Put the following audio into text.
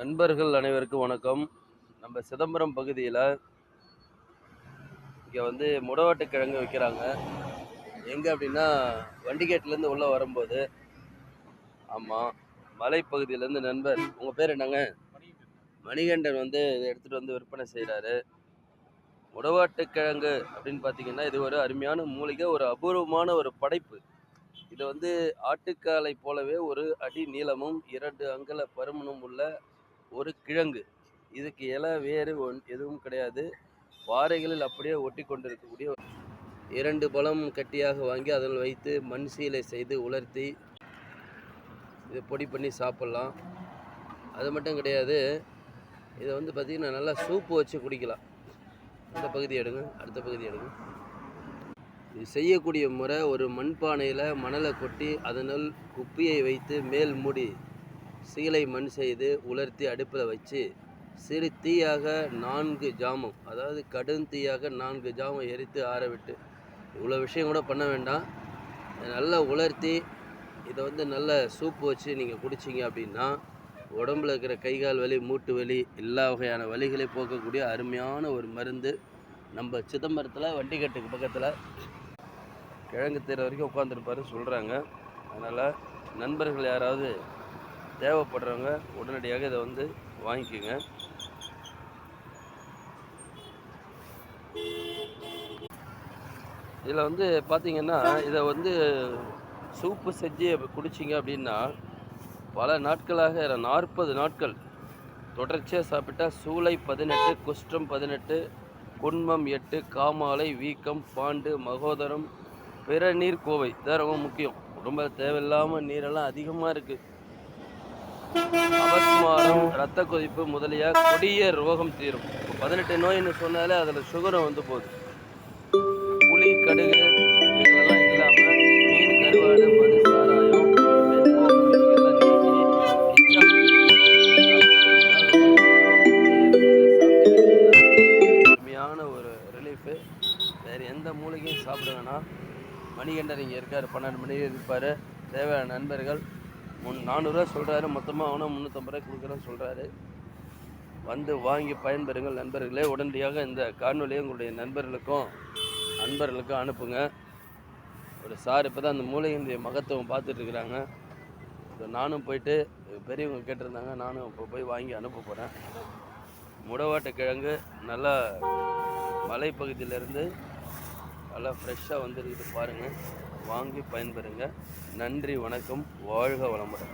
நண்பர்கள் அனைவருக்கும் வணக்கம். நம்ம சிதம்பரம் பகுதியில் இங்கே வந்து முடவாட்டு கிழங்கு விற்கிறாங்க. எங்கே அப்படின்னா வண்டிகேட்லேருந்து உள்ளே வரும்போது. ஆமாம், மலைப்பகுதியிலேருந்து நண்பர். உங்கள் பேர் என்னங்க? மணிகண்டன் வந்து இதை எடுத்துகிட்டு வந்து விற்பனை செய்கிறாரு. முடவாட்டு கிழங்கு அப்படின்னு பார்த்தீங்கன்னா இது ஒரு அருமையான மூலிகை, ஒரு அபூர்வமான ஒரு படைப்பு. இது வந்து ஆட்டுக்காலை போலவே ஒரு அடி நீளமும் 2 அங்குல பருமனும் உள்ள ஒரு கிழங்கு. இதுக்கு இலை வேறு எதுவும் கிடையாது. பாறைகளில் அப்படியே ஒட்டி கொண்டிருக்கக்கூடிய 2 பழம் கட்டியாக வாங்கி அதில் வைத்து மண் சீலை செய்து உலர்த்தி இதை பொடி பண்ணி சாப்பிட்லாம். அது மட்டும் கிடையாது, இதை வந்து பார்த்திங்கன்னா நல்லா சூப்பு வச்சு குடிக்கலாம். அந்த பகுதி எடுங்க, அடுத்த பகுதி எடுங்க. இது செய்யக்கூடிய முறை, ஒரு மண்பானையில் மணலை கொட்டி அதனுள் குப்பியை வைத்து மேல் மூடி சீலை மண் செய்து உலர்த்தி அடுப்பில் வச்சு சிறு தீயாக 4 ஜாமம், அதாவது கடும் தீயாக 4 ஜாமம் எரித்து ஆற விட்டு, இவ்வளோ விஷயம் கூட பண்ண வேண்டாம், நல்லா உலர்த்தி இதை வந்து நல்ல சூப்பு வச்சு நீங்கள் குடிச்சிங்க அப்படின்னா உடம்புல இருக்கிற கைகால் வலி, மூட்டு வலி, எல்லா வகையான வலிகளை போக்கக்கூடிய அருமையான ஒரு மருந்து. நம்ம சிதம்பரத்தில் வண்டிகட்டுக்கு பக்கத்தில் கிழங்கு தீர வரைக்கும் உட்காந்துருப்பாரு சொல்கிறாங்க. அதனால் நண்பர்கள் யாராவது தேவைப்படுறவங்க உடனடியாக இதை வந்து வாங்கிக்கோங்க. இதில் வந்து பார்த்திங்கன்னா இதை வந்து சூப்பு செஞ்சு குடிச்சிங்க அப்படின்னா பல நாட்களாக 40 நாட்கள் தொடர்ச்சியாக சாப்பிட்டா சூளை 18, குஷ்டம் 18, குன்மம் 8, காமாலை, வீக்கம், பாண்டு, மகோதரம், பிற நீர் கோவை, இதான் ரொம்ப முக்கியம். ரொம்ப தேவையில்லாமல் நீரெல்லாம் அதிகமாக இருக்குது. அபஸ்மாரம், இரத்த கொதிப்பு முதலிய கொடிய ரோகம் தீரும். 18 நோயின்னு சொன்னாலே அதில் சுகரும் வந்து போகுது. புளி, கடுகு இதெல்லாம் இல்லாமல் மீன், கருவாடு, மது, சாராயம், அருமையான ஒரு ரிலீஃபு. வேறு எந்த மூலிகையும் சாப்பிட வேணாம். மணிகண்டர் இங்கே இருக்கார், 12 மணிக்கு இருப்பார். தேவையான நண்பர்கள் 400 சொல்கிறாரு, மொத்தமாக அவனும் 350 கொடுக்குறேன்னு சொல்கிறாரு. வந்து வாங்கி பயன்பெறுங்கள் நண்பர்களே. உடனடியாக இந்த காணொலியை உங்களுடைய நண்பர்களுக்கும் அனுப்புங்க. ஒரு சார் இப்போ தான் அந்த மூலிகையினுடைய மகத்துவம் பார்த்துட்ருக்குறாங்க. இப்போ நானும் போயிட்டு, பெரியவங்க கேட்டிருந்தாங்க, நானும் இப்போ போய் வாங்கி அனுப்ப போகிறேன். முடவாட்டு கிழங்கு நல்லா மலைப்பகுதியிலேருந்து நல்லா ஃப்ரெஷ்ஷாக வந்துருக்குது பாருங்கள். வாங்கி பயன்பெறுங்க. நன்றி, வணக்கம், வாழ்க வளமுடன்.